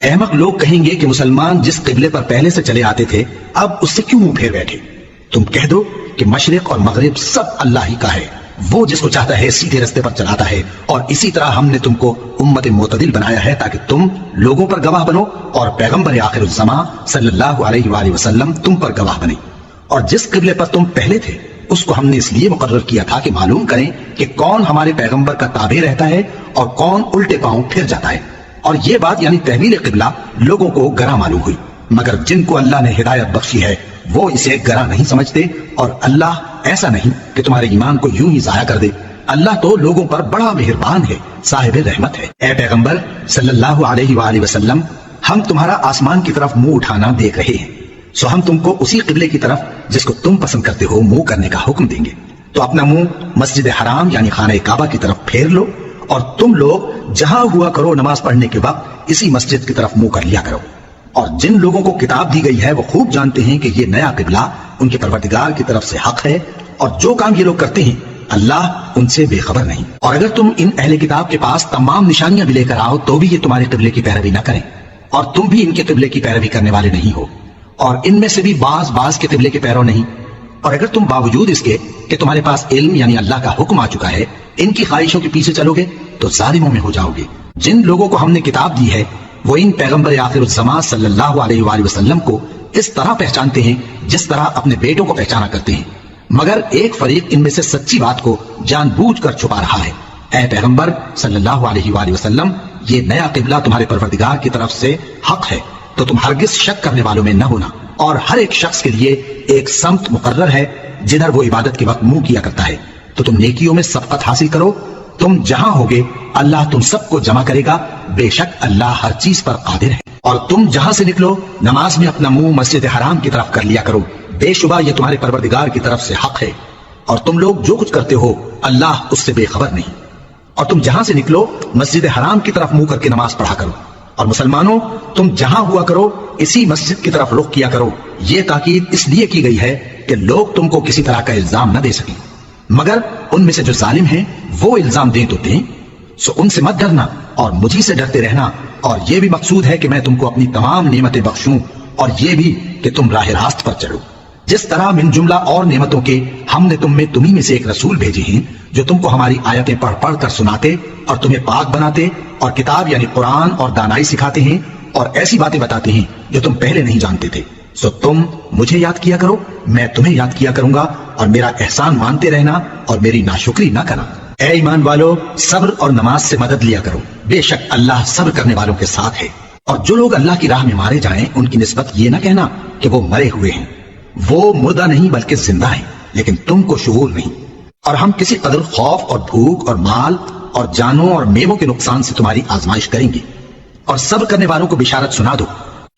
احمق لوگ کہیں گے کہ مسلمان جس قبلے پر پہلے سے چلے آتے تھے اب اس سے کیوں منہ پھیر بیٹھے؟ تم کہہ دو کہ مشرق اور مغرب سب اللہ ہی کا ہے، وہ جس کو چاہتا ہے سیدھے رستے پر چلاتا ہے، اور اسی طرح ہم نے تم کو امت معتدل بنایا ہے تاکہ تم لوگوں پر گواہ بنو اور پیغمبر آخر الزماں صلی اللہ علیہ وآلہ وسلم تم پر گواہ بنے۔ اور جس قبلے پر تم پہلے تھے اس کو ہم نے اس لیے مقرر کیا تھا کہ معلوم کریں کہ کون ہمارے پیغمبر کا تابع رہتا ہے اور کون الٹے پاؤں پھر جاتا ہے۔ اور یہ بات یعنی تحویل قبلہ لوگوں کو گراں معلوم ہوئی، مگر جن کو اللہ نے ہدایت بخشی ہے وہ اسے گراں نہیں سمجھتے، اور اللہ ایسا نہیں کہ تمہارے ایمان کو یوں ہی ضائع کر دے۔ اللہ تو لوگوں پر بڑا مہربان ہے، صاحب رحمت ہے۔ اے پیغمبر صلی اللہ علیہ وآلہ وسلم، ہم تمہارا آسمان کی طرف منہ اٹھانا دیکھ رہے ہیں، سو ہم تم کو اسی قبلے کی طرف جس کو تم پسند کرتے ہو منہ کرنے کا حکم دیں گے، تو اپنا منہ مسجد حرام یعنی خانہ کعبہ کی طرف پھیر لو، اور تم لوگ جہاں ہوا کرو نماز پڑھنے کے وقت اسی مسجد کی طرف منہ کر لیا کرو۔ اور جن لوگوں کو کتاب دی گئی ہے وہ خوب جانتے ہیں کہ یہ نیا قبلہ ان کے پروردگار کی طرف سے حق ہے، اور جو کام یہ لوگ کرتے ہیں اللہ ان سے بے خبر نہیں۔ اور اگر تم ان اہل کتاب کے پاس تمام نشانیاں بھی لے کر آؤ تو بھی یہ تمہارے قبلے کی پیروی نہ کریں، اور تم بھی ان کے قبلے کی پیروی کرنے والے نہیں ہو، اور ان میں سے بھی بعض کے قبلے کے پیرو نہیں۔ اور اگر تم باوجود اس کے کہ تمہارے پاس علم یعنی اللہ کا حکم آ چکا ہے ان کی خواہشوں کے پیچھے چلو گے تو ظالموں میں ہو جاؤ گے۔ جن لوگوں کو ہم نے کتاب دی ہے وہ ان پیغمبر آخر الزماں صلی اللہ علیہ وآلہ وسلم کو اس طرح پہچانتے ہیں جس طرح اپنے بیٹوں کو پہچانا کرتے ہیں، مگر ایک فریق ان میں سے سچی بات کو جان بوجھ کر چھپا رہا ہے۔ اے پیغمبر صلی اللہ علیہ وآلہ وسلم، یہ نیا قبلہ تمہارے پروردگار کی طرف سے حق ہے، تو تم ہرگز شک کرنے والوں میں نہ ہونا، اور ہر ایک شخص کے لیے ایک سمت مقرر ہے جدھر وہ عبادت کے وقت منہ کیا کرتا ہے، تو تم نیکیوں میں سبقت حاصل کرو۔ تم جہاں ہوگے اللہ تم سب کو جمع کرے گا، بے شک اللہ ہر چیز پر قادر ہے۔ اور تم جہاں سے نکلو نماز میں اپنا منہ مسجد حرام کی طرف کر لیا کرو، بے شبہ یہ تمہارے پروردگار کی طرف سے حق ہے، اور تم لوگ جو کچھ کرتے ہو اللہ اس سے بے خبر نہیں۔ اور تم جہاں سے نکلو مسجد حرام کی طرف منہ کر کے نماز پڑھا کرو، اور مسلمانوں تم جہاں ہوا کرو اسی مسجد کی طرف رخ کیا کرو۔ یہ تاکید اس لیے کی گئی ہے کہ لوگ تم کو کسی طرح کا الزام نہ دے سکیں، مگر ان میں سے جو ظالم ہیں وہ الزام دیں تو دیں، سو ان سے مت ڈرنا اور مجھی سے ڈرتے رہنا۔ اور یہ بھی مقصود ہے کہ میں تم کو اپنی تمام نعمتیں بخشوں، اور یہ بھی کہ تم راہ راست پر چلو۔ جس طرح من جملہ اور نعمتوں کے ہم نے تمہیں میں سے ایک رسول بھیجے ہیں جو تم کو ہماری آیتیں پڑھ پڑھ کر سناتے اور تمہیں پاک بناتے اور کتاب یعنی قرآن اور دانائی سکھاتے ہیں اور ایسی باتیں بتاتے ہیں جو تم پہلے نہیں جانتے تھے، سو تم مجھے یاد کیا کرو، میں تمہیں یاد کیا کروں گا، اور میرا احسان مانتے رہنا اور میری ناشکری نہ کرنا۔ اے ایمان والو، صبر اور نماز سے مدد لیا کرو، بے شک اللہ صبر کرنے والوں کے ساتھ ہے۔ اور جو لوگ اللہ کی راہ میں مارے جائیں ان کی نسبت یہ نہ کہنا کہ وہ مرے ہوئے ہیں، وہ مردہ نہیں بلکہ زندہ ہیں، لیکن تم کو شعور نہیں۔ اور ہم کسی قدر خوف اور بھوک اور مال اور جانوں اور میووں کے نقصان سے تمہاری آزمائش کریں گے۔ اور صبر کرنے والوں کو بشارت سنا دو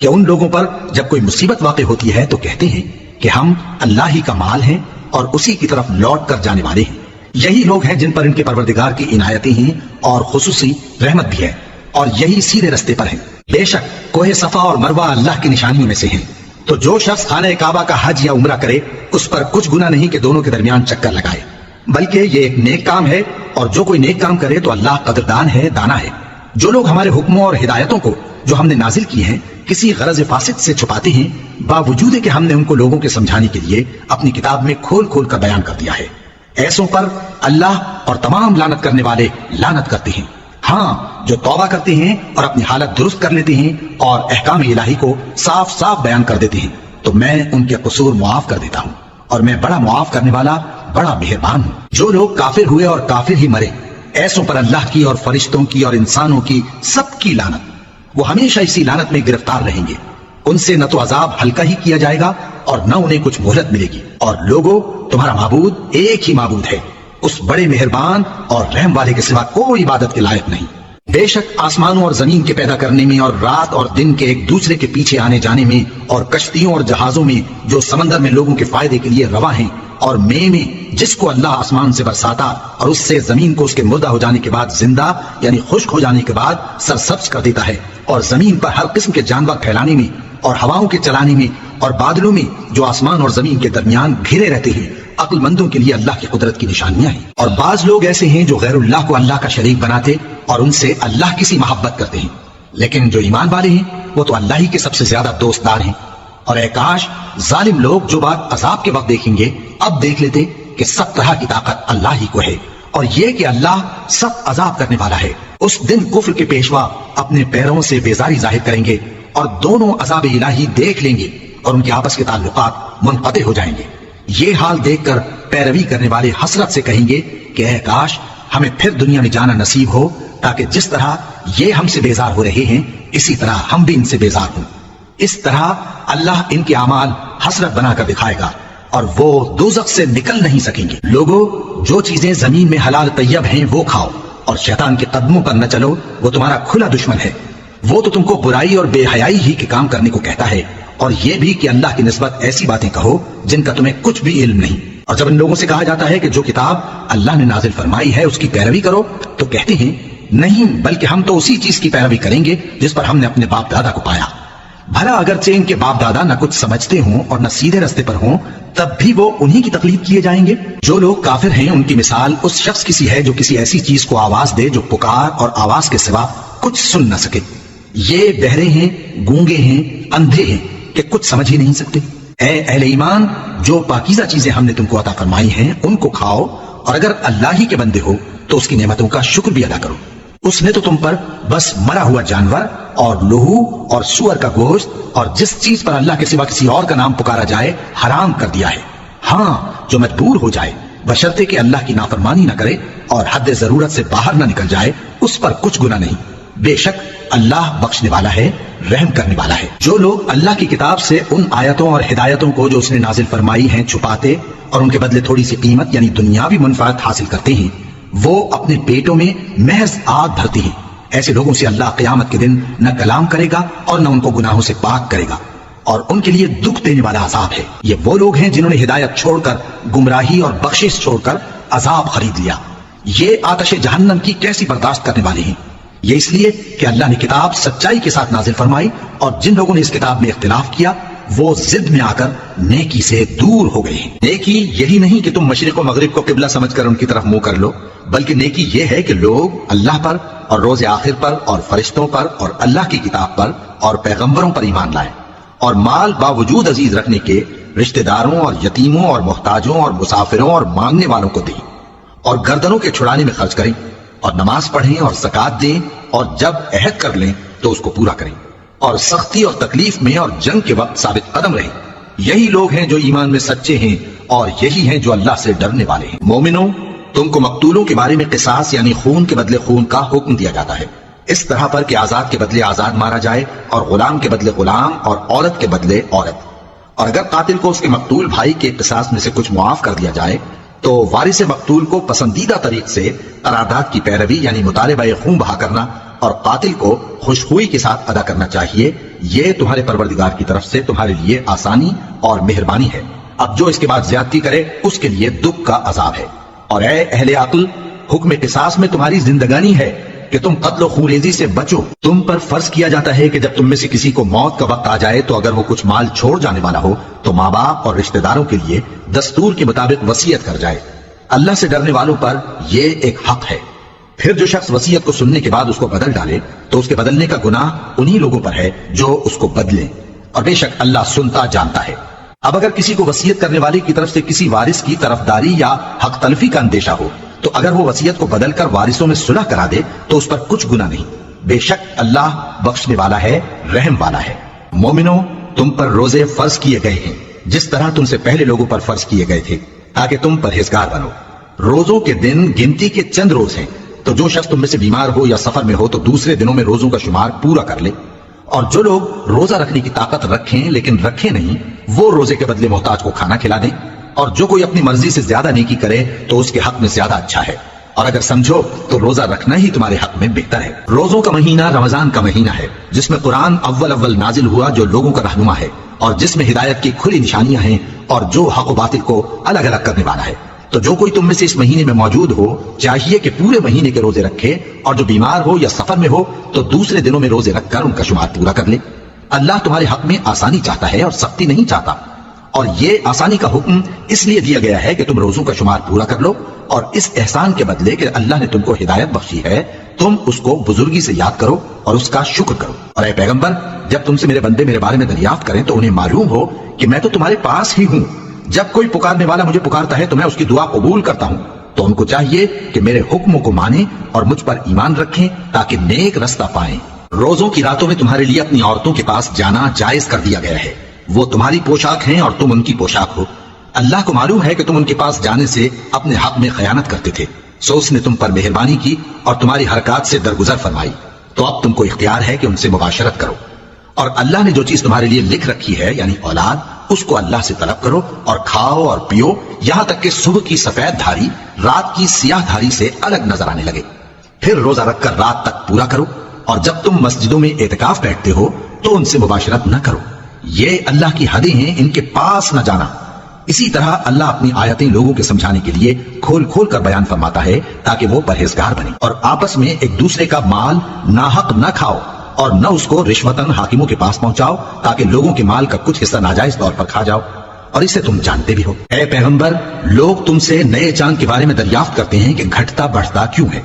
کہ ان لوگوں پر جب کوئی مصیبت واقع ہوتی ہے تو کہتے ہیں کہ ہم اللہ ہی کا مال ہیں اور اسی کی طرف لوٹ کر جانے والے ہیں۔ یہی لوگ ہیں جن پر ان کے پروردگار کی عنایتیں ہیں اور خصوصی رحمت بھی ہے، اور یہی سیدھے رستے پر ہیں۔ بے شک کوہ صفا اور مروہ اللہ کی نشانیوں میں سے ہیں، تو جو شخص خانہ کعبہ کا حج یا عمرہ کرے اس پر کچھ گناہ نہیں کہ دونوں کے درمیان چکر لگائے، بلکہ یہ ایک نیک کام ہے، اور جو کوئی نیک کام کرے تو اللہ قدردان ہے، دانا ہے۔ جو لوگ ہمارے حکموں اور ہدایتوں کو جو ہم نے نازل کی ہیں کسی غرض فاسد سے چھپاتے ہیں، باوجود کہ ہم نے ان کو لوگوں کے سمجھانے کے لیے اپنی کتاب میں کھول کھول کر بیان کر دیا ہے، ایسوں پر اللہ اور تمام لعنت کرنے والے لعنت کرتے ہیں۔ ہاں، جو توبہ کرتے ہیں اور اپنی حالت درست کر لیتے ہیں اور احکام الہی کو صاف صاف بیان کر دیتے ہیں تو میں ان کے قصور معاف کر دیتا ہوں، اور میں بڑا معاف کرنے والا بڑا مہربان ہوں۔ جو لوگ کافر ہوئے اور کافر ہی مرے، ایسوں پر اللہ کی اور فرشتوں کی اور انسانوں کی سب کی لعنت، وہ ہمیشہ اسی لعنت میں گرفتار رہیں گے۔ ان سے نہ تو عذاب ہلکا ہی کیا جائے گا اور نہ انہیں کچھ مہلت ملے گی۔ اور لوگوں، تمہارا معبود ایک ہی معبود ہے، اس بڑے مہربان اور رحم والے کے سوا کوئی عبادت کے لائق نہیں۔ بے شک آسمانوں اور زمین کے پیدا کرنے میں اور رات اور دن کے ایک دوسرے کے پیچھے آنے جانے میں اور کشتیوں اور جہازوں میں جو سمندر میں لوگوں کے فائدے کے لیے رواں ہیں، اور میں جس کو اللہ آسمان سے برساتا اور اس سے زمین کو اس کے مردہ ہو جانے کے بعد زندہ یعنی خشک ہو جانے کے بعد سرسبز کر دیتا ہے، اور زمین پر ہر قسم کے جانور پھیلانے میں اور ہواؤں کے چلانے میں اور بادلوں میں جو آسمان اور زمین کے درمیان گھرے رہتے ہیں، عقل مندوں کے لیے اللہ کی قدرت کی نشانیاں ہیں۔ اور بعض لوگ ایسے ہیں جو غیر اللہ کو اللہ کا شریک بناتے اور ان سے اللہ کی سی محبت کرتے ہیں، لیکن جو ایمان والے ہیں وہ تو اللہ ہی کے سب سے زیادہ دوستدار ہیں۔ اور اے کاش ظالم لوگ جو بات عذاب کے وقت دیکھیں گے اب دیکھ لیتے کہ سب طرح کی طاقت اللہ ہی کو ہے، اور یہ کہ اللہ سخت عذاب کرنے والا ہے۔ اس دن کفر کے پیشوا اپنے پیروں سے بیزاری ظاہر کریں گے اور دونوں عذاب الہی دیکھ لیں گے اور ان کے آپس کے تعلقات منقطع ہو جائیں گے۔ یہ حال دیکھ کر پیروی کرنے والے حسرت سے کہیں گے کہ اے کاش ہمیں پھر دنیا میں جانا نصیب ہو، تاکہ جس طرح یہ ہم سے بیزار ہو رہے ہیں اسی طرح ہم بھی ان سے بیزار ہوں۔ اس طرح اللہ ان کے اعمال حسرت بنا کر دکھائے گا اور وہ دوزخ سے نکل نہیں سکیں گے۔ لوگو، جو چیزیں زمین میں حلال طیب ہیں وہ کھاؤ، اور شیطان کے قدموں پر نہ چلو، وہ تمہارا کھلا دشمن ہے۔ وہ تو تم کو برائی اور بے حیائی ہی کے کام کرنے کو کہتا ہے، اور یہ بھی کہ اللہ کی نسبت ایسی باتیں کہو جن کا تمہیں کچھ بھی علم نہیں۔ اور جب ان لوگوں سے کہا جاتا ہے کہ جو کتاب اللہ نے نازل فرمائی ہے اس کی پیروی کرو، تو کہتے ہیں نہیں، بلکہ ہم تو اسی چیز کی پیروی کریں گے جس پر ہم نے اپنے باپ دادا کو پایا۔ بھلا اگرچہ ان کے باپ دادا نہ کچھ سمجھتے ہوں اور نہ سیدھے رستے پر ہوں، تب بھی وہ انہی کی تقلید کیے جائیں گے۔ جو لوگ کافر ہیں ان کی مثال اس شخص کی سی ہے جو کسی ایسی چیز کو آواز دے جو پکار اور آواز کے سوا کچھ سن نہ سکے۔ یہ بہرے ہیں، گونگے ہیں، اندھے ہیں کہ کچھ سمجھ ہی نہیں سکتے۔ اے اہل ایمان، جو پاکیزہ چیزیں ہم نے تم کو عطا فرمائی ہیں ان کو کھاؤ، اور اگر اللہ ہی کے بندے ہو تو اس کی نعمتوں کا شکر بھی ادا کرو۔ اس نے تو تم پر بس مرا ہوا جانور اور لہو اور سور کا گوشت اور جس چیز پر اللہ کے سوا کسی اور کا نام پکارا جائے حرام کر دیا ہے۔ ہاں، جو مجبور ہو جائے بشرطے کہ اللہ کی نافرمانی نہ کرے اور حد ضرورت سے باہر نہ نکل جائے، اس پر کچھ گناہ نہیں۔ بے شک اللہ بخشنے والا ہے، رحم کرنے والا ہے۔ جو لوگ اللہ کی کتاب سے ان آیتوں اور ہدایتوں کو جو اس نے نازل فرمائی ہیں چھپاتے اور ان کے بدلے تھوڑی سی قیمت یعنی دنیاوی منفعت حاصل کرتے ہیں، وہ اپنے پیٹوں میں محض آگ بھرتے ہیں۔ ایسے لوگوں سے اللہ قیامت کے دن نہ کلام کرے گا اور نہ ان کو گناہوں سے پاک کرے گا، اور ان کے لیے دکھ دینے والا عذاب ہے۔ یہ وہ لوگ ہیں جنہوں نے ہدایت چھوڑ کر گمراہی اور بخشش چھوڑ کر عذاب خرید لیا۔ یہ آتش جہنم کی کیسی برداشت کرنے والے ہیں۔ یہ اس لیے کہ اللہ نے کتاب سچائی کے ساتھ نازل فرمائی، اور جن لوگوں نے اس کتاب میں اختلاف کیا وہ ضد میں آ کر نیکی سے دور ہو گئے ہیں۔ نیکی یہی نہیں کہ تم مشرق و مغرب کو قبلہ سمجھ کر ان کی طرف منہ کر لو، بلکہ نیکی یہ ہے کہ لوگ اللہ پر اور روز آخر پر اور فرشتوں پر اور اللہ کی کتاب پر اور پیغمبروں پر ایمان لائیں، اور مال باوجود عزیز رکھنے کے رشتہ داروں اور یتیموں اور محتاجوں اور مسافروں اور مانگنے والوں کو دیں، اور گردنوں کے چھڑانے میں خرچ کریں، اور نماز پڑھیں اور زکوٰۃ دیں، اور جب عہد کر لیں تو اس کو پورا کریں، اور سختی اور تکلیف میں اور جنگ کے وقت ثابت قدم رہیں۔ یہی لوگ ہیں جو ایمان میں سچے ہیں، اور یہی ہیں جو اللہ سے ڈرنے والے ہیں۔ مومنوں، تم کو مقتولوں کے بارے میں قصاص یعنی خون کے بدلے خون کا حکم دیا جاتا ہے، اس طرح پر کہ آزاد کے بدلے آزاد مارا جائے، اور غلام کے بدلے غلام، اور عورت کے بدلے عورت۔ اور اگر قاتل کو اس کے مقتول بھائی کے قصاص میں سے کچھ معاف کر دیا جائے تو وارث مقتول کو پسندیدہ طریق سے قرارداد کی پیروی یعنی مطالبہ خون بہا کرنا اور قاتل کو خوشخوئی کے ساتھ ادا کرنا چاہیے۔ یہ تمہارے پروردگار کی طرف سے تمہارے لیے آسانی اور مہربانی ہے۔ اب جو اس کے بعد زیادتی کرے اس کے لیے دکھ کا عذاب ہے۔ اور اے اہل عقل، حکم قصاص میں تمہاری زندگانی ہے کہ تم قتل و خونریزی سے بچو۔ تم پر فرض کیا جاتا ہے کہ جب تم میں سے کسی کو موت کا وقت آ جائے تو اگر وہ کچھ مال چھوڑ جانے والا ہو تو ماں باپ اور رشتہ داروں کے لیے دستور کے مطابق وصیت کر جائے۔ اللہ سے ڈرنے والوں پر یہ ایک حق ہے۔ پھر جو شخص وصیت کو سننے کے بعد اس کو بدل ڈالے تو اس کے بدلنے کا گناہ انہی لوگوں پر ہے جو اس کو بدلیں، اور بے شک اللہ سنتا جانتا ہے۔ اب اگر کسی کو وصیت کرنے والے کی طرف سے کسی وارث کی طرفداری یا حق تلفی کا اندیشہ ہو تو اگر وہ وصیت کو بدل کر وارثوں میں صلح کرا دے تو اس پر کچھ گناہ نہیں۔ بے شک اللہ بخشنے والا ہے، رحم والا ہے۔ مومنوں، تم پر روزے فرض کیے گئے ہیں جس طرح تم سے پہلے لوگوں پر فرض کیے گئے تھے، تاکہ تم پرہیزگار بنو۔ روزوں کے دن گنتی کے چند روز ہیں، تو جو شخص تم میں سے بیمار ہو یا سفر میں ہو تو دوسرے دنوں میں روزوں کا شمار پورا کر لے۔ اور جو لوگ روزہ رکھنے کی طاقت رکھیں لیکن رکھے نہیں، وہ روزے کے بدلے محتاج کو کھانا کھلا دیں۔ اور جو کوئی اپنی مرضی سے زیادہ نیکی کرے تو اس کے حق میں زیادہ اچھا ہے، اور اگر سمجھو تو روزہ رکھنا ہی تمہارے حق میں بہتر ہے۔ روزوں کا مہینہ رمضان کا مہینہ ہے جس میں قرآن اول نازل ہوا، جو لوگوں کا رہنما ہے اور جس میں ہدایت کی کھلی نشانیاں ہیں اور جو حق و باطل کو الگ الگ کرنے والا ہے۔ تو جو کوئی تم میں سے اس مہینے میں موجود ہو چاہیے کہ پورے مہینے کے روزے رکھے، اور جو بیمار ہو یا سفر میں ہو تو دوسرے دنوں میں روزے رکھ کر ان کا شمار پورا کر لے۔ اللہ تمہارے حق میں آسانی چاہتا ہے اور سختی نہیں چاہتا، اور یہ آسانی کا حکم اس لیے دیا گیا ہے کہ تم روزوں کا شمار پورا کر لو، اور اس احسان کے بدلے کہ اللہ نے تم کو ہدایت بخشی ہے تم اس کو بزرگی سے یاد کرو اور اس کا شکر کرو۔ اور اے پیغمبر، جب تم سے میرے بندے میرے بارے میں دریافت کریں تو انہیں معلوم ہو کہ میں تو تمہارے پاس ہی ہوں۔ جب کوئی پکارنے والا مجھے پکارتا ہے تو میں اس کی دعا قبول کرتا ہوں۔ تو ان کو چاہیے کہ میرے حکموں کو مانیں اور مجھ پر ایمان رکھیں تاکہ نیک رستہ پائیں۔ روزوں کی راتوں میں تمہارے لیے اپنی عورتوں کے پاس جانا جائز کر دیا گیا ہے۔ وہ تمہاری پوشاک ہیں اور تم ان کی پوشاک ہو۔ اللہ کو معلوم ہے کہ تم ان کے پاس جانے سے اپنے حق میں خیانت کرتے تھے، سو اس نے تم پر مہربانی کی اور تمہاری حرکات سے درگزر فرمائی۔ تو اب تم کو اختیار ہے کہ ان سے مباشرت کرو، اور اللہ نے جو چیز تمہارے لیے لکھ رکھی ہے یعنی اولاد، اس کو اللہ سے طلب کرو اور کھاؤ اور پیو یہاں تک کہ صبح کی سفید دھاری رات کی سیاہ دھاری سے الگ نظر آنے لگے۔ پھر روزہ رکھ کر رات تک پورا کرو، اور جب تم مسجدوں میں اعتکاف بیٹھتے ہو تو ان سے مباشرت نہ کرو۔ یہ اللہ کی حدیں ہیں، ان کے پاس نہ جانا۔ اسی طرح اللہ اپنی آیتیں لوگوں کے سمجھانے کے لیے کھول کھول کر بیان فرماتا ہے تاکہ وہ پرہیزگار بنے، اور آپس میں ایک دوسرے کا مال ناحق نہ کھاؤ اور نہ اس کو رشوتاً حاکموں کے پاس پہنچاؤ تاکہ لوگوں کے مال کا کچھ حصہ ناجائز طور پر کھا جاؤ، اور اسے تم جانتے بھی ہو۔ اے پیغمبر، لوگ تم سے نئے چاند کے بارے میں دریافت کرتے ہیں کہ گھٹتا بڑھتا کیوں ہے۔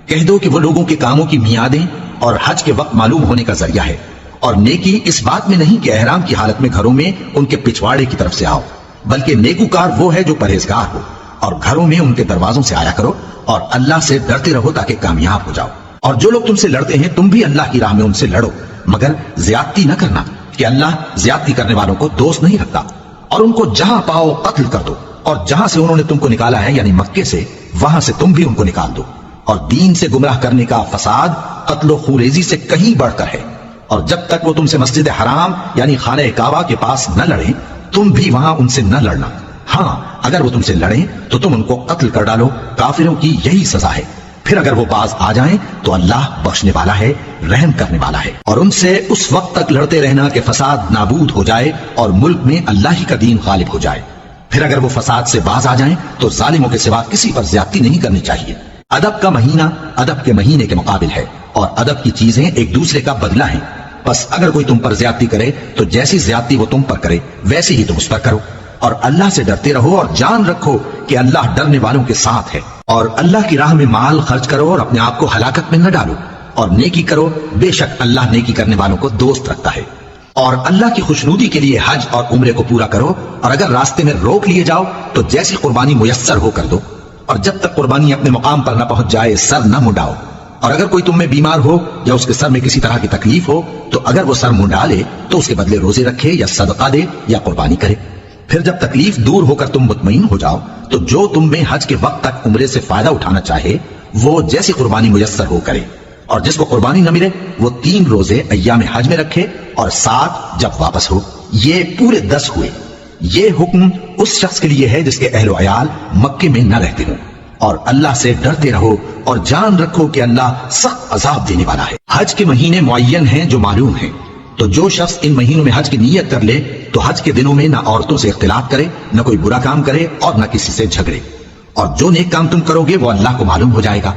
کہہ دو کہ وہ لوگوں کے کاموں کی میعادیں اور حج کے وقت معلوم ہونے کا ذریعہ ہے، اور نیکی اس بات میں نہیں کہ احرام کی حالت میں گھروں میں ان کے پچھواڑے کی طرف سے آؤ، بلکہ نیکوکار وہ ہے جو پرہیزگار ہو، اور گھروں میں ان کے دروازوں سے آیا کرو اور اللہ سے ڈرتے رہو تاکہ کامیاب ہو جاؤ۔ اور جو لوگ تم سے لڑتے ہیں تم بھی اللہ کی راہ میں ان سے لڑو، مگر زیادتی نہ کرنا کہ اللہ زیادتی کرنے والوں کو دوست نہیں رکھتا۔ اور ان کو جہاں پاؤ قتل کر دو، اور جہاں سے انہوں نے تم کو نکالا ہے یعنی مکے سے، وہاں سے تم بھی ان کو نکال دو۔ اور دین سے گمراہ کرنے کا فساد قتل و خونریزی سے کہیں بڑھ کر ہے، اور جب تک وہ تم سے مسجد حرام یعنی خانہ کعبہ کے پاس نہ لڑیں تم بھی وہاں ان سے نہ لڑنا۔ ہاں، اگر وہ تم سے لڑیں تو تم ان کو قتل کر ڈالو، کافروں کی یہی سزا ہے۔ پھر اگر وہ باز آ جائیں تو اللہ بخشنے والا ہے، رحم کرنے والا ہے۔ اور ان سے اس وقت تک لڑتے رہنا کہ فساد نابود ہو جائے اور ملک میں اللہ ہی کا دین غالب ہو جائے۔ پھر اگر وہ فساد سے باز آ جائیں تو ظالموں کے سوا کسی پر زیادتی نہیں کرنی چاہیے۔ ادب کا مہینہ ادب کے مہینے کے مقابل ہے، اور ادب کی چیزیں ایک دوسرے کا بدلہ ہیں۔ بس اگر کوئی تم پر زیادتی کرے تو جیسی زیادتی وہ تم پر کرے ویسی ہی تم اس پر کرو، اور اللہ سے ڈرتے رہو اور جان رکھو کہ اللہ ڈرنے والوں کے ساتھ ہے۔ اور اللہ کی راہ میں مال خرچ کرو اور اپنے آپ کو ہلاکت میں نہ ڈالو، اور نیکی کرو، بے شک اللہ نیکی کرنے والوں کو دوست رکھتا ہے۔ اور اللہ کی خوشنودی کے لیے حج اور عمرے کو پورا کرو، اور اگر راستے میں روک لیے جاؤ تو جیسی قربانی میسر ہو کر دو، اور جب تک قربانی اپنے مقام پر نہ پہنچ جائے سر نہ منڈاؤ۔ اور اگر کوئی تم میں بیمار ہو یا اس کے سر میں کسی طرح کی تکلیف ہو تو اگر وہ سر منڈا لے تو اس کے بدلے روزے رکھے یا صدقہ دے یا قربانی کرے۔ پھر جب تکلیف دور ہو کر تم مطمئن ہو جاؤ تو جو تم میں حج کے وقت تک عمرے سے فائدہ اٹھانا چاہے وہ جیسی قربانی میسر ہو کرے، اور جس کو قربانی نہ ملے وہ 3 روزے ایام حج میں رکھے اور 7 جب واپس ہو۔ یہ پورے 10 ہوئے۔ یہ حکم اس شخص کے لیے ہے جس کے اہل و عیال مکے میں نہ رہتے ہوں۔ اور اللہ سے ڈرتے رہو اور جان رکھو کہ اللہ سخت عذاب دینے والا ہے۔ حج کے مہینے معین ہیں جو معلوم ہیں، تو جو شخص ان مہینوں میں حج کی نیت کر لے تو حج کے دنوں میں نہ عورتوں سے اختلاط کرے، نہ کوئی برا کام کرے اور نہ کسی سے جھگڑے، اور جو نیک کام تم کرو گے وہ اللہ کو معلوم ہو جائے گا۔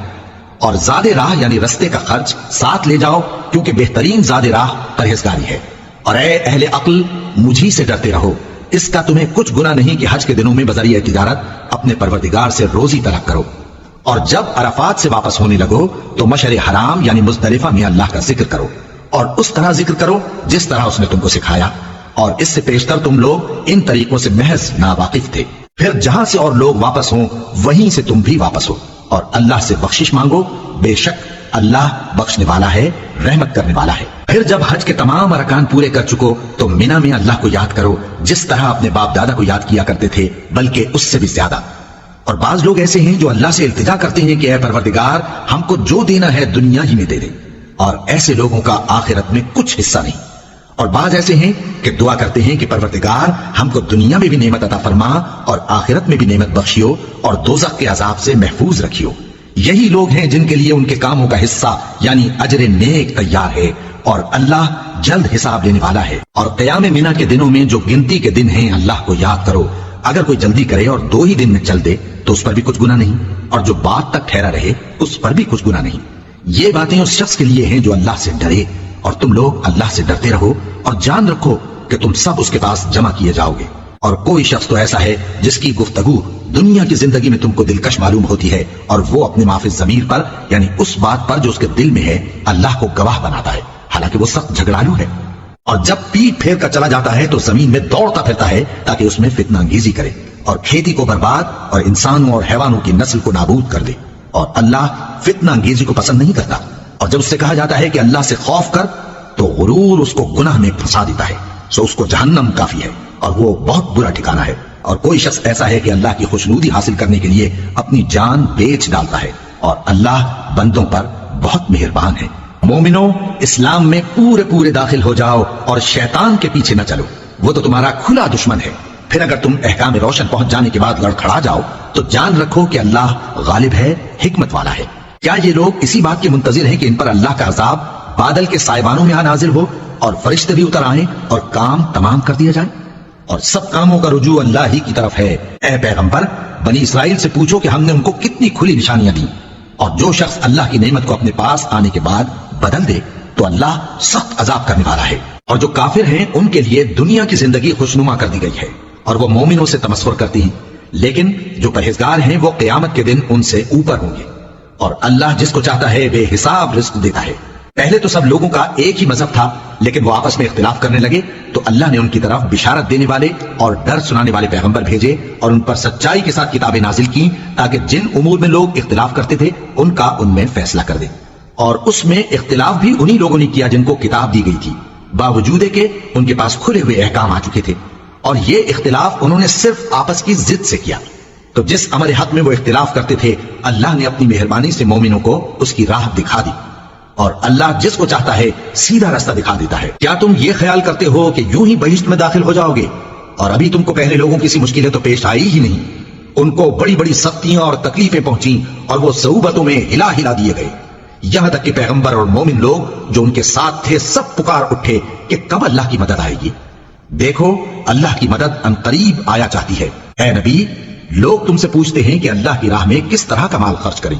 اور زاد راہ یعنی رستے کا خرچ ساتھ لے جاؤ، کیونکہ بہترین زاد راہ پرہیزگاری ہے۔ اور اے اہل عقل، مجھی سے ڈرتے رہو، اس کا تمہیں کچھ گناہ نہیں کہ حج کے دنوں میں بذریعہ تجارت اپنے پروردگار سے روزی طلب کرو۔ اور جب عرفات سے واپس ہونے لگو تو مشعر حرام یعنی مزدلفہ میں اللہ کا ذکر کرو، اور اس طرح ذکر کرو جس طرح اس نے تم کو سکھایا، اور اس سے پیشتر تم لوگ ان طریقوں سے محض ناواقف تھے۔ پھر جہاں سے اور لوگ واپس ہوں وہیں سے تم بھی واپس ہو، اور اللہ سے بخشش مانگو، بے شک اللہ بخشنے والا ہے، رحمت کرنے والا ہے۔ پھر جب حج کے تمام ارکان پورے کر چکو تو مینا میں اللہ کو یاد کرو جس طرح اپنے باپ دادا کو یاد کیا کرتے تھے، بلکہ اس سے بھی زیادہ۔ اور بعض لوگ ایسے ہیں جو اللہ سے التجا کرتے ہیں کہ اے پروردگار ہم کو جو دینا ہے دنیا ہی میں دے دے، اور ایسے لوگوں کا آخرت میں کچھ حصہ نہیں۔ اور بعض ایسے ہیں کہ دعا کرتے ہیں کہ پروردگار ہم کو دنیا میں بھی نعمت عطا فرما اور آخرت میں بھی نعمت بخشیو اور دوزخ کے عذاب سے محفوظ رکھیو۔ یہی لوگ ہیں جن کے لیے ان کے کاموں کا حصہ یعنی اجر نیک تیار ہے، اور اللہ جلد حساب لینے والا ہے۔ اور قیام مینا کے دنوں میں جو گنتی کے دن ہیں اللہ کو یاد کرو، اگر کوئی جلدی کرے اور 2 ہی دن میں چل دے تو اس پر بھی کچھ گناہ نہیں، اور جو بعد تک ٹھہرا رہے اس پر بھی کچھ گناہ نہیں۔ یہ باتیں اس شخص کے لیے ہیں جو اللہ سے ڈرے، اور تم لوگ اللہ سے ڈرتے رہو اور جان رکھو کہ تم سب اس کے پاس جمع کیے جاؤ گے۔ اور کوئی شخص تو ایسا ہے جس کی گفتگو دنیا کی زندگی میں تم کو دلکش معلوم ہوتی ہے اور وہ اپنے معافی ضمیر پر یعنی اس بات پر جو اس کے دل میں ہے اللہ کو گواہ بناتا ہے، حالانکہ وہ سخت جھگڑالو ہے، اور جب پیٹ پھیر کر چلا جاتا ہے تو زمین میں دوڑتا پھرتا ہے تاکہ اس میں فتنہ انگیزی کرے اور کھیتی کو برباد اور انسانوں اور حیوانوں کی نسل کو نابود کر دے، اور اللہ فتنہ انگیزی کو پسند نہیں کرتا۔ اور جب اس سے کہا جاتا ہے کہ اللہ سے خوف کر تو غرور اس کو گناہ میں پھنسا دیتا ہے، سو اس کو جہنم کافی ہے اور وہ بہت برا ٹھکانہ ہے۔ اور کوئی شخص ایسا ہے کہ اللہ کی خوشنودی حاصل کرنے کے لیے اپنی جان بیچ ڈالتا ہے، اور اللہ بندوں پر بہت مہربان ہے۔ مومنو، اسلام میں پورے داخل ہو جاؤ اور شیطان کے پیچھے نہ چلو، وہ تو تمہارا کھلا دشمن ہے۔ پھر اگر تم احکام روشن پہنچ جانے کے بعد لڑکھڑا جاؤ تو جان رکھو کہ اللہ غالب ہے، حکمت والا ہے۔ کیا یہ لوگ اسی بات کے منتظر ہیں کہ ان پر اللہ کا عذاب بادل کے سائبانوں میں نازل ہو اور فرشتے بھی اتر آئیں اور کام تمام کر دیا جائے؟ اور سب کاموں کا رجوع اللہ ہی کی طرف ہے۔ اے پیغمبر، بنی اسرائیل سے پوچھو کہ ہم نے ان کو کتنی کھلی نشانیاں دی، اور جو شخص اللہ کی نعمت کو اپنے پاس آنے کے بعد بدل دے تو اللہ سخت عذاب کرنے والا ہے۔ اور جو کافر ہیں ان کے لیے دنیا کی زندگی خوشنما کر دی گئی ہے اور وہ مومنوں سے تمسخر کرتی ہیں، لیکن جو پرہیزگار ہیں وہ قیامت کے دن ان سے اوپر ہوں گے، اور اللہ جس کو چاہتا ہے بے حساب رزق دیتا ہے۔ پہلے تو سب لوگوں کا ایک ہی مذہب تھا، لیکن وہ آپس میں اختلاف کرنے لگے تو اللہ نے ان کی طرف بشارت دینے والے اور ڈر سنانے والے پیغمبر بھیجے اور ان پر سچائی کے ساتھ کتابیں نازل کی تاکہ جن امور میں لوگ اختلاف کرتے تھے ان کا ان میں فیصلہ کر دے۔ اور اس میں اختلاف بھی انہی لوگوں نے کیا جن کو کتاب دی گئی تھی، باوجود کہ ان کے پاس کھلے ہوئے احکام آ چکے تھے، اور یہ اختلاف انہوں نے صرف آپس کی ضد سے کیا۔ تو جس امر حق میں وہ اختلاف کرتے تھے اللہ نے اپنی مہربانی سے مومنوں کو اس کی راہ دکھا دی، اور اللہ جس کو چاہتا ہے سیدھا راستہ دکھا دیتا ہے۔ کیا تم یہ خیال کرتے ہو کہ یوں ہی بہشت میں داخل ہو جاؤ گے، اور ابھی تم کو پہلے لوگوں کی سی مشکلیں تو پیش آئی ہی نہیں؟ ان کو بڑی بڑی سختیاں اور تکلیفیں پہنچیں اور وہ صعوبتوں میں ہلا دیے گئے، یہاں تک کہ پیغمبر اور مومن لوگ جو ان کے ساتھ تھے سب پکار اٹھے کہ کب اللہ کی مدد آئے گی۔ دیکھو اللہ کی مدد ان قریب آیا چاہتی ہے۔ اے نبی، لوگ تم سے پوچھتے ہیں کہ اللہ کی راہ میں کس طرح کا مال خرچ کریں۔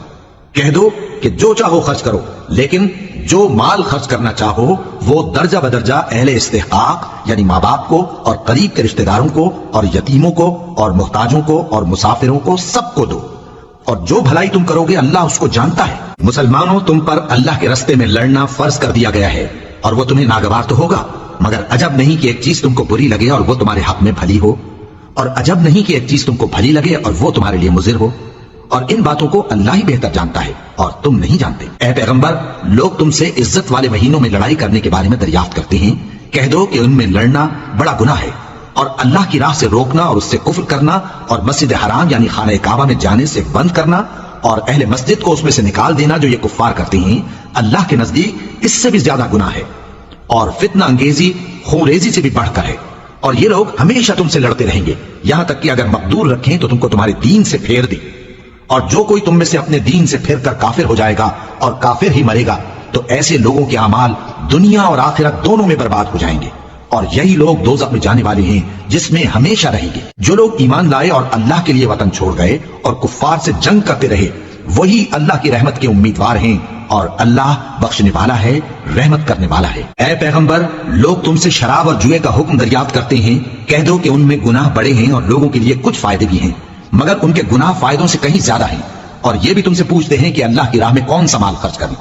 کہہ دو کہ جو چاہو خرچ کرو، لیکن جو مال خرچ کرنا چاہو وہ درجہ بدرجہ اہل استحقاق یعنی ماں باپ کو اور قریب کے رشتہ داروں کو اور یتیموں کو اور محتاجوں کو اور مسافروں کو سب کو دو، اور جو بھلائی تم کرو گے اللہ اس کو جانتا ہے۔ مسلمانوں، تم پر اللہ کے راستے میں لڑنا فرض کر دیا گیا ہے، اور وہ تمہیں ناگوار تو ہوگا، مگر عجب نہیں کہ ایک چیز تم کو بری لگے اور وہ تمہارے حق میں بھلی ہو، اور عجب نہیں کہ ایک چیز تم کو بھلی لگے اور وہ تمہارے لیے مضر ہو، اور ان باتوں کو اللہ ہی بہتر جانتا ہے اور تم نہیں جانتے۔ اے پیغمبر، لوگ تم سے عزت والے مہینوں میں لڑائی کرنے کے بارے میں دریافت کرتے ہیں، کہہ دو کہ ان میں لڑنا بڑا گناہ ہے، اور اللہ کی راہ سے روکنا اور اس سے کفر کرنا اور مسجد حرام یعنی خانہ کعبہ میں جانے سے بند کرنا اور اہل مسجد کو اس میں سے نکال دینا جو یہ کفار کرتے ہیں، اللہ کے نزدیک اس سے بھی زیادہ گناہ ہے، اور فتنہ انگیزی خون ریزی سے بھی بڑھ کر ہے۔ اور یہ لوگ ہمیشہ تم سے لڑتے رہیں گے، یہاں تک کہ اگر مقدور رکھیں تو تم کو تمہارے دین سے پھیر دیں، اور جو کوئی تم میں سے اپنے دین سے پھر کر کافر ہو جائے گا اور کافر ہی مرے گا تو ایسے لوگوں کے اعمال دنیا اور آخرت دونوں میں برباد ہو جائیں گے، اور یہی لوگ دوزخ میں جانے والے ہیں جس میں ہمیشہ رہیں گے۔ جو لوگ ایمان لائے اور اللہ کے لیے وطن چھوڑ گئے اور کفار سے جنگ کرتے رہے وہی اللہ کی رحمت کے امیدوار ہیں، اور اللہ بخشنے والا ہے، رحمت کرنے والا ہے۔ اے پیغمبر، لوگ تم سے شراب اور جوئے کا حکم دریافت کرتے ہیں، کہہ دو کہ ان میں گناہ بڑے ہیں اور لوگوں کے لیے کچھ فائدے بھی ہیں، مگر ان کے گناہ فائدوں سے کہیں زیادہ ہیں۔ اور یہ بھی تم سے پوچھتے ہیں کہ اللہ کی راہ میں کون سا مال خرچ کریں،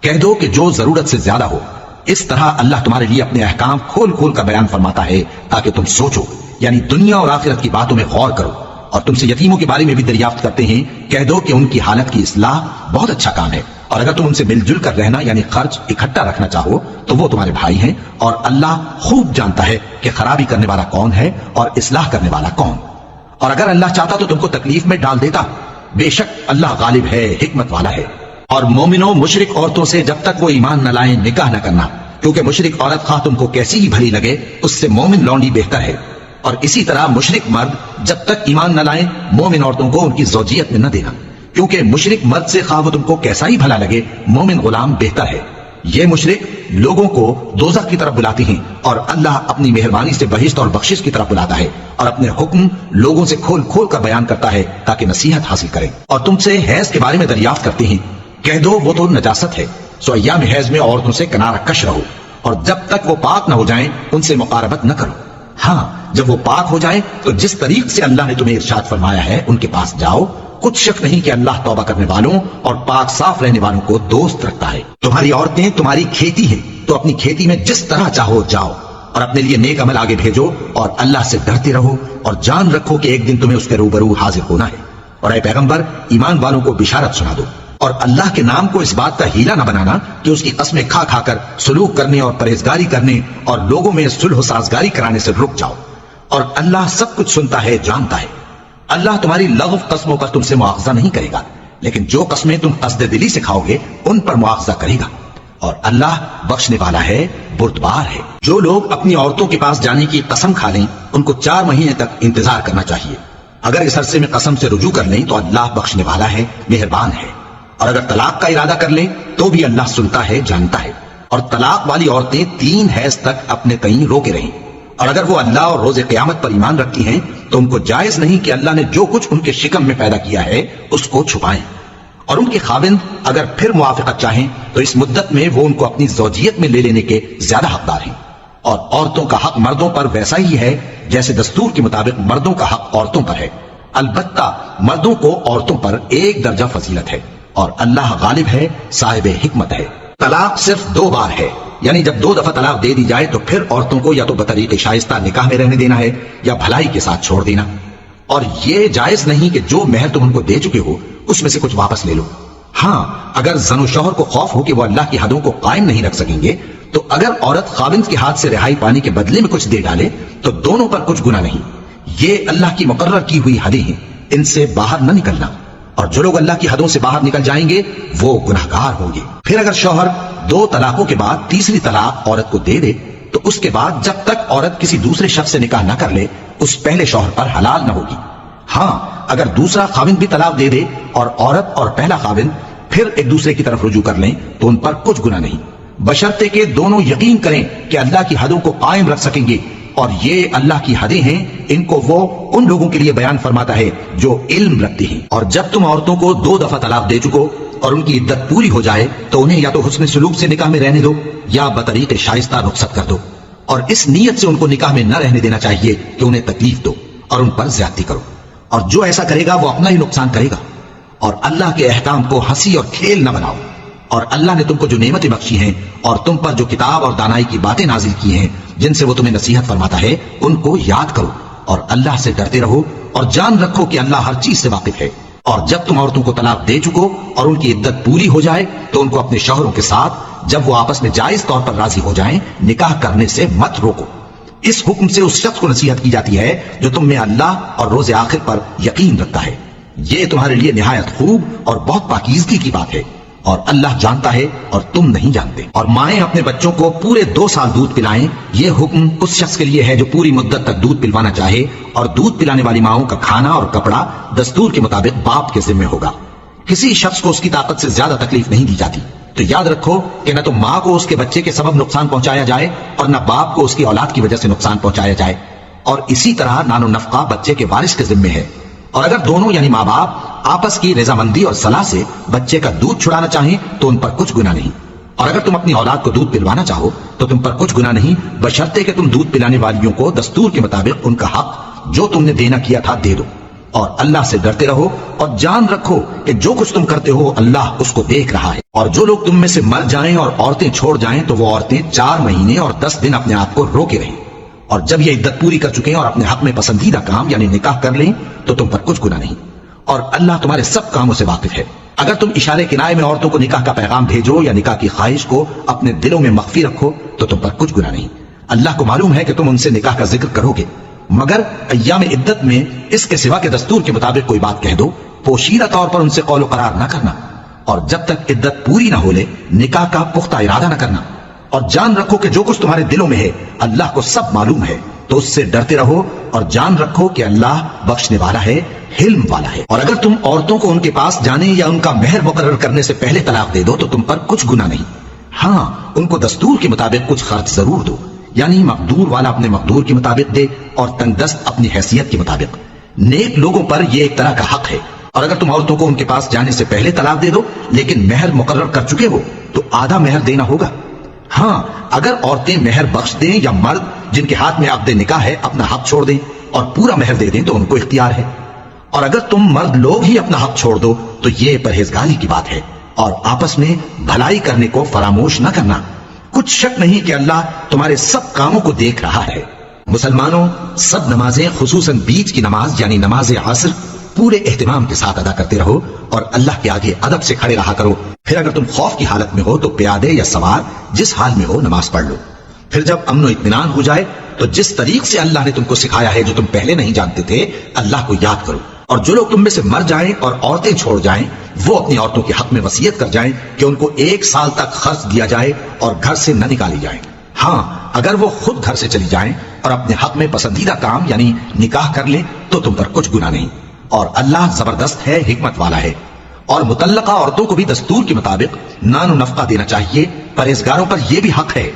کہہ دو کہ جو ضرورت سے زیادہ ہو۔ اس طرح اللہ تمہارے لیے اپنے احکام کھول کھول کر بیان فرماتا ہے تاکہ تم سوچو، یعنی دنیا اور آخرت کی باتوں میں غور کرو۔ اور تم سے یتیموں کے بارے میں بھی دریافت کرتے ہیں، کہہ دو کہ ان کی حالت کی اصلاح بہت اچھا کام ہے، اور اگر تم ان سے مل جل کر رہنا یعنی خرچ اکٹھا رکھنا چاہو تو وہ تمہارے بھائی ہیں، اور اللہ خوب جانتا ہے کہ خرابی کرنے والا کون ہے اور اصلاح کرنے والا کون۔ اور اگر اللہ چاہتا تو تم کو تکلیف میں ڈال دیتا، بے شک اللہ غالب ہے، حکمت والا ہے۔ اور مومنوں، مشرک عورتوں سے جب تک وہ ایمان نہ لائیں نکاح نہ کرنا، کیونکہ مشرک عورت خواہ تم کو کیسی ہی بھلی لگے اس سے مومن لونڈی بہتر ہے، اور اسی طرح مشرک مرد جب تک ایمان نہ لائیں مومن عورتوں کو ان کی زوجیت میں نہ دینا، کیونکہ مشرک مرد سے خواہ وہ تم کو کیسا ہی بھلا لگے مومن غلام بہتر ہے۔ یہ مشرک لوگوں کو دوزخ کی طرف بلاتے ہیں، اور اللہ اپنی مہربانی سے بہشت اور بخشش کی طرف بلاتا ہے، اور اپنے حکم لوگوں سے کھول کھول کر بیان کرتا ہے تاکہ نصیحت حاصل کریں۔ اور تم سے حیض کے بارے میں دریافت کرتے ہیں، کہہ دو وہ تو نجاست ہے، سو ایام حیض میں عورتوں سے کنارہ کش رہو، اور جب تک وہ پاک نہ ہو جائیں ان سے مقاربت نہ کرو۔ ہاں، جب وہ پاک ہو جائیں تو جس طریق سے اللہ نے تمہیں ارشاد فرمایا ہے ان کے پاس جاؤ. کچھ شک نہیں کہ اللہ توبہ کرنے والوں اور پاک صاف رہنے والوں کو دوست رکھتا ہے. تمہاری عورتیں تمہاری کھیتی ہیں تو اپنی کھیتی میں جس طرح چاہو جاؤ اور اپنے لیے نیک عمل آگے بھیجو اور اللہ سے ڈرتے رہو اور جان رکھو کہ ایک دن تمہیں اس کے روبرو حاضر ہونا ہے. اور اے پیغمبر ایمان والوں کو بشارت سنا دو اور اللہ کے نام کو اس بات کا ہیلا نہ بنانا کہ اس کی قسمیں کھا کھا کر سلوک کرنے اور پرہیزگاری کرنے اور لوگوں میں صلح و سازگاری کرانے سے رک جاؤ. اور اللہ سب کچھ سنتا ہے جانتا ہے. اللہ تمہاری لغو قسموں پر تم سے مواخذہ نہیں کرے گا لیکن جو قسمیں تم قصد دلی سے کھاؤ گے ان پر مواخذہ کرے گا. اور اللہ بخشنے والا ہے بردبار ہے. جو لوگ اپنی عورتوں کے پاس جانے کی قسم کھا لیں ان کو 4 مہینے تک انتظار کرنا چاہیے. اگر اس عرصے میں قسم سے رجوع کر لیں تو اللہ بخشنے والا ہے مہربان ہے. اور اگر طلاق کا ارادہ کر لیں تو بھی اللہ سنتا ہے جانتا ہے. اور طلاق والی عورتیں 3 حیض تک اپنے کہیں روکے رہیں. اور اگر وہ اللہ اور روز قیامت پر ایمان رکھتی ہیں تو ان کو جائز نہیں کہ اللہ نے جو کچھ ان کے شکم میں پیدا کیا ہے اس کو چھپائیں. اور ان کے خاوند اگر پھر موافقت چاہیں تو اس مدت میں وہ ان کو اپنی زوجیت میں لے لینے کے زیادہ حقدار ہیں. اور عورتوں کا حق مردوں پر ویسا ہی ہے جیسے دستور کے مطابق مردوں کا حق عورتوں پر ہے. البتہ مردوں کو عورتوں پر 1 درجہ فضیلت ہے اور اللہ غالب ہے صاحب حکمت ہے. طلاق صرف 2 بار ہے یعنی جب 2 دفعہ طلاق دے دی جائے تو پھر عورتوں کو یا تو بطریق شائستہ نکاح میں رہنے دینا ہے یا بھلائی کے ساتھ چھوڑ دینا. اور یہ جائز نہیں کہ جو مہر تم ان کو دے چکے ہو اس میں سے کچھ واپس لے لو. ہاں اگر زن و شوہر کو خوف ہو کہ وہ اللہ کی حدوں کو قائم نہیں رکھ سکیں گے تو اگر عورت خاوند کے ہاتھ سے رہائی پانے کے بدلے میں کچھ دے ڈالے تو دونوں پر کچھ گناہ نہیں. یہ اللہ کی مقرر کی ہوئی حدیں ہیں ان سے باہر نہ نکلنا. اور جو لوگ اللہ کی حدوں سے باہر نکل جائیں گے وہ گناہگار ہوں گے. پھر اگر شوہر 2 طلاقوں کے بعد تیسری طلاق عورت کو دے دے تو اس کے بعد جب تک عورت کسی دوسرے شخص سے نکاح نہ کر لے اس پہلے شوہر پر حلال نہ ہوگی. ہاں اگر دوسرا خاوند بھی طلاق دے دے اور عورت اور پہلا خاوند پھر ایک دوسرے کی طرف رجوع کر لیں تو ان پر کچھ گناہ نہیں بشرطے کہ دونوں یقین کریں کہ اللہ کی حدوں کو قائم رکھ سکیں گے. اور یہ اللہ کی حدیں ہیں ان کو وہ ان لوگوں کے لیے بیان فرماتا ہے جو علم رکھتے ہیں. اور جب تم عورتوں کو 2 دفعہ طلاق دے چکو اور ان کی عدت پوری ہو جائے تو انہیں یا تو حسن سلوک سے نکاح میں رہنے دو یا بطریق شائستہ رخصت کر دو. اور اس نیت سے ان کو نکاح میں نہ رہنے دینا چاہیے کہ انہیں تکلیف دو اور ان پر زیادتی کرو. اور جو ایسا کرے گا وہ اپنا ہی نقصان کرے گا. اور اللہ کے احکام کو ہنسی اور کھیل نہ بناؤ. اور اللہ نے تم کو جو نعمتیں بخشی ہیں اور تم پر جو کتاب اور دانائی کی باتیں نازل کی ہیں جن سے وہ تمہیں نصیحت فرماتا ہے ان کو یاد کرو اور اللہ سے ڈرتے رہو اور جان رکھو کہ اللہ ہر چیز سے واقف ہے. اور جب تم عورتوں کو طلاق دے چکو اور ان کی عدت پوری ہو جائے تو ان کو اپنے شوہروں کے ساتھ جب وہ آپس میں جائز طور پر راضی ہو جائیں نکاح کرنے سے مت روکو. اس حکم سے اس شخص کو نصیحت کی جاتی ہے جو تم میں اللہ اور روز آخر پر یقین رکھتا ہے. یہ تمہارے لیے نہایت خوب اور بہت پاکیزگی کی بات ہے اور اللہ جانتا ہے اور تم نہیں جانتے. اور مائیں اپنے بچوں کو پورے 2 سال دودھ پلائیں. یہ حکم اس شخص کے لیے ہے جو پوری مدت تک دودھ پلوانا چاہے اور دودھ پلانے والی ماؤں کا کھانا اور کپڑا دستور کے مطابق باپ کے ذمہ ہوگا. کسی شخص کو اس کی طاقت سے زیادہ تکلیف نہیں دی جاتی. تو یاد رکھو کہ نہ تو ماں کو اس کے بچے کے سبب نقصان پہنچایا جائے اور نہ باپ کو اس کی اولاد کی وجہ سے نقصان پہنچایا جائے. اور اسی طرح نان و نفقہ بچے کے وارث کے ذمہ ہے. اور اگر دونوں یعنی ماں باپ آپس کی رضامندی اور صلاح سے بچے کا دودھ چھڑانا چاہیں تو ان پر کچھ گناہ نہیں. اور اگر تم اپنی اولاد کو دودھ پلوانا چاہو تو تم پر کچھ گناہ نہیں بشرطے کہ تم دودھ پلانے والیوں کو دستور کے مطابق ان کا حق جو تم نے دینا کیا تھا دے دو. اور اللہ سے ڈرتے رہو اور جان رکھو کہ جو کچھ تم کرتے ہو اللہ اس کو دیکھ رہا ہے. اور جو لوگ تم میں سے مر جائیں اور عورتیں چھوڑ جائیں تو وہ عورتیں 4 مہینے اور 10 دن اپنے آپ کو روکے رہیں. اور جب یہ عدت پوری کر چکے اور اپنے حق میں پسندیدہ کام یعنی نکاح کر لیں تو تم پر کچھ گناہ نہیں. اور اللہ تمہارے سب کاموں سے واقف ہے. اگر تم اشارے کنائے میں عورتوں کو نکاح کا پیغام بھیجو یا نکاح کی خواہش کو اپنے دلوں میں مخفی رکھو تو تم پر کچھ گناہ نہیں. اللہ کو معلوم ہے کہ تم ان سے نکاح کا ذکر کرو گے مگر ایام عدت میں اس کے سوا کے دستور کے مطابق کوئی بات کہہ دو. پوشیدہ طور پر ان سے قول و قرار نہ کرنا اور جب تک عدت پوری نہ ہو لے نکاح کا پختہ ارادہ نہ کرنا. اور جان رکھو کہ جو کچھ تمہارے دلوں میں ہے اللہ کو سب معلوم ہے تو اس سے ڈرتے رہو اور جان رکھو کہ اللہ بخشنے والا ہے حلم والا ہے. اور اگر تم عورتوں کو ان کے پاس جانے یا ان کا مہر مقرر کرنے سے پہلے طلاق دے دو تو تم پر کچھ گناہ نہیں. ہاں ان کو دستور کے مطابق کچھ خرچ ضرور دو یعنی مقدور والا اپنے مقدور کے مطابق دے اور تنگ دست اپنی حیثیت کے مطابق. نیک لوگوں پر یہ ایک طرح کا حق ہے. اور اگر تم عورتوں کو ان کے پاس جانے سے پہلے طلاق دے دو لیکن مہر مقرر کر چکے ہو تو آدھا مہر دینا ہوگا. ہاں اگر عورتیں مہر بخش دیں یا مرد جن کے ہاتھ میں عقد نکاح ہے اپنا حق چھوڑ دیں اور پورا مہر دے دیں تو ان کو اختیار ہے، اور اگر تم مرد لوگ ہی اپنا حق چھوڑ دو تو یہ پرہیزگاری کی بات ہے، اور آپس میں بھلائی کرنے کو فراموش نہ کرنا، کچھ شک نہیں کہ اللہ تمہارے سب کاموں کو دیکھ رہا ہے۔ مسلمانوں، سب نمازیں خصوصاً بیچ کی نماز یعنی نماز عصر پورے اہتمام کے ساتھ ادا کرتے رہو اور اللہ کے آگے ادب سے کھڑے رہا کرو۔ پھر اگر تم خوف کی حالت میں ہو تو پیادے یا سوار جس حال میں ہو نماز پڑھ لو۔ پھر جب امن و اطمینان ہو جائے تو جس طریق سے اللہ نے تم کو سکھایا ہے جو تم پہلے نہیں جانتے تھے، اللہ کو یاد کرو، اور جو لوگ تم میں سے مر جائیں اور عورتیں چھوڑ جائیں وہ اپنی عورتوں کے حق میں وصیت کر جائیں کہ ان کو 1 سال تک خرچ دیا جائے اور گھر سے نہ نکالی جائیں۔ ہاں، اگر وہ خود گھر سے چلی جائیں اور اپنے حق میں پسندیدہ کام یعنی نکاح کر لیں تو تم پر کچھ گناہ نہیں، اور اللہ زبردست ہے، حکمت والا ہے۔ اور مطلقہ عورتوں کو بھی دستور کے مطابق نان و نفقہ دینا چاہیے، پرہیزگاروں پر یہ بھی حق ہے۔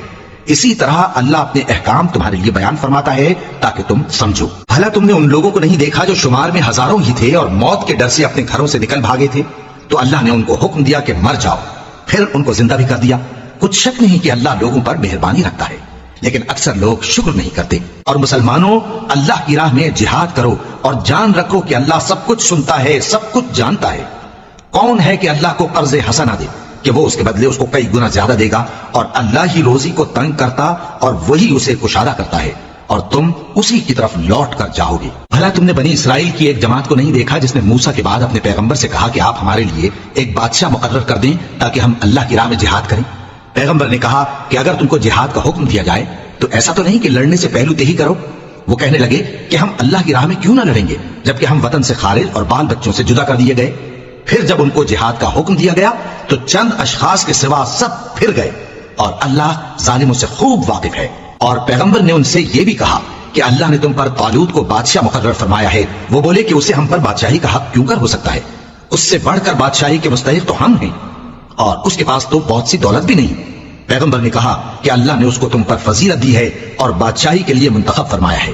اسی طرح اللہ اپنے احکام تمہارے لیے بیان فرماتا ہے تاکہ تم سمجھو۔ بھلا تم نے ان لوگوں کو نہیں دیکھا جو شمار میں ہزاروں ہی تھے اور موت کے ڈر سے اپنے گھروں سے نکل بھاگے تھے؟ تو اللہ نے ان کو حکم دیا کہ مر جاؤ، پھر ان کو زندہ بھی کر دیا۔ کچھ شک نہیں کہ اللہ لوگوں پر مہربانی رکھتا ہے، لیکن اکثر لوگ شکر نہیں کرتے۔ اور مسلمانوں، اللہ کی راہ میں جہاد کرو اور جان رکھو کہ اللہ سب کچھ سنتا ہے، سب کچھ جانتا ہے۔ کون ہے کہ اللہ کو قرض حسنہ دے کہ وہ اس کے بدلے اس کو کئی گنا زیادہ دے گا، اور اللہ ہی روزی کو تنگ کرتا اور وہی اسے کشادہ کرتا ہے، اور تم اسی کی طرف لوٹ کر جاؤ گے۔ بھلا تم نے بنی اسرائیل کی ایک جماعت کو نہیں دیکھا جس نے موسیٰ کے بعد اپنے پیغمبر سے کہا کہ آپ ہمارے لیے ایک بادشاہ مقرر کر دیں تاکہ ہم اللہ کی راہ میں جہاد کریں؟ پیغمبر نے کہا کہ اگر تم کو جہاد کا حکم دیا جائے تو ایسا تو نہیں کہ لڑنے سے پہلو تہی کرو۔ وہ کہنے لگے کہ ہم اللہ کی راہ میں کیوں نہ لڑیں گے جبکہ ہم وطن سے خارج اور بال بچوں سے جدا کر دیے گئے۔ پھر جب ان کو جہاد کا حکم دیا گیا تو چند اشخاص کے سوا سب پھر گئے، اور اللہ ظالموں سے خوب واقف ہے۔ اور پیغمبر نے ان سے یہ بھی کہا کہ اللہ نے تم پر طالوت کو بادشاہ مقرر فرمایا ہے۔ وہ بولے کہ اسے ہم پر بادشاہی کا حق کیوں کر ہو سکتا ہے؟ اس سے بڑھ کر بادشاہی کے مستحق تو ہم ہیں، اور اس کے پاس تو بہت سی دولت بھی نہیں۔ پیغمبر نے کہا کہ اللہ نے اس کو تم پر فضیلت دی ہے اور بادشاہی کے لیے منتخب فرمایا ہے۔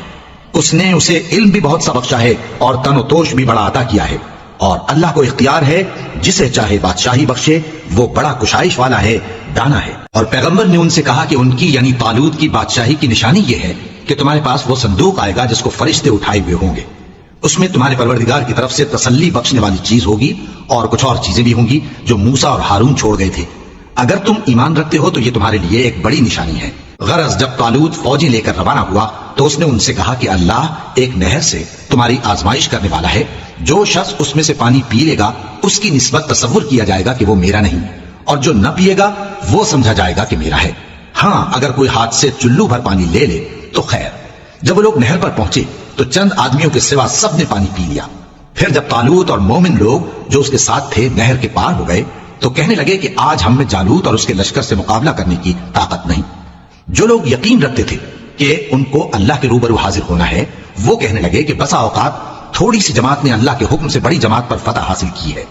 اس نے اسے علم بھی بہت سا بخشا ہے اور تن و توش بھی بڑا عطا کیا ہے، اور اللہ کو اختیار ہے جسے چاہے بادشاہی بخشے، وہ بڑا کشائش والا ہے، دانا ہے۔ اور پیغمبر نے ان سے کہا کہ ان کی یعنی طالوت کی بادشاہی کی نشانی یہ ہے کہ تمہارے پاس وہ صندوق آئے گا جس کو فرشتے اٹھائے ہوئے ہوں گے، اس میں تمہارے پروردگار کی طرف سے تسلی بخشنے والی چیز ہوگی، اور کچھ اور چیزیں بھی ہوں گی جو موسیٰ اور ہارون چھوڑ گئے تھے۔ اگر تم ایمان رکھتے ہو تو یہ تمہارے لیے ایک بڑی نشانی ہے۔ غرض جب طالوت فوجیں لے کر روانہ ہوا تو اس نے ان سے کہا کہ اللہ ایک نہر سے تمہاری آزمائش کرنے والا ہے، جو شخص اس میں سے پانی پی لے گا اس کی نسبت تصور کیا جائے گا کہ وہ میرا نہیں، اور جو نہ پیے گا وہ سمجھا جائے گا کہ میرا ہے۔ ہاں، اگر کوئی ہاتھ سے چلو بھر پانی لے لے تو خیر۔ جب وہ لوگ نہر پر پہنچے تو چند آدمیوں کے سوا سب نے پانی پی لیا۔ پھر جب طالوت اور مومن لوگ جو اس کے ساتھ تھے نہر کے پار ہو گئے تو کہنے لگے کہ آج ہم میں جالوت اور اس کے لشکر سے مقابلہ کرنے کی طاقت نہیں۔ جو لوگ یقین رکھتے تھے کہ ان کو اللہ کے روبرو حاضر ہونا ہے، وہ کہنے لگے کہ بسا اوقات تھوڑی سی جماعت نے اللہ کے حکم سے بڑی جماعت پر فتح حاصل کی ہے،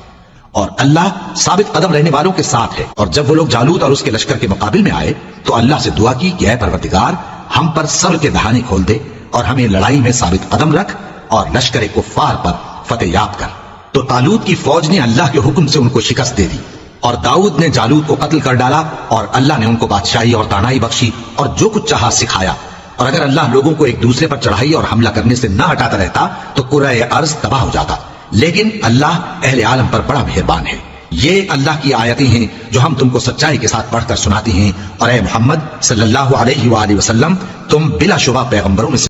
اور اللہ ثابت قدم رہنے والوں کے ساتھ ہے۔ اور جب وہ لوگ جالوت اور اس کے لشکر کے مقابل میں آئے تو اللہ سے دعا کی کہ اے پروردگار، ہم پر صبر کے دہانے کھول دے اور ہمیں لڑائی میں ثابت قدم رکھ اور لشکر کفار پر فتح یاب کر۔ تو طالوت کی فوج نے اللہ کے حکم سے ان کو شکست دے دی، اور داؤد نے جالوت کو قتل کر ڈالا، اور اللہ نے ان کو بادشاہی اور دانائی بخشی اور جو کچھ چاہا سکھایا۔ اور اگر اللہ لوگوں کو ایک دوسرے پر چڑھائی اور حملہ کرنے سے نہ ہٹاتا رہتا تو کرۂ ارض تباہ ہو جاتا، لیکن اللہ اہل عالم پر بڑا مہربان ہے۔ یہ اللہ کی آیتیں ہیں جو ہم تم کو سچائی کے ساتھ پڑھ کر سناتے ہیں، اور اے محمد صلی اللہ علیہ وآلہ وسلم، تم بلا شبہ پیغمبروں میں سے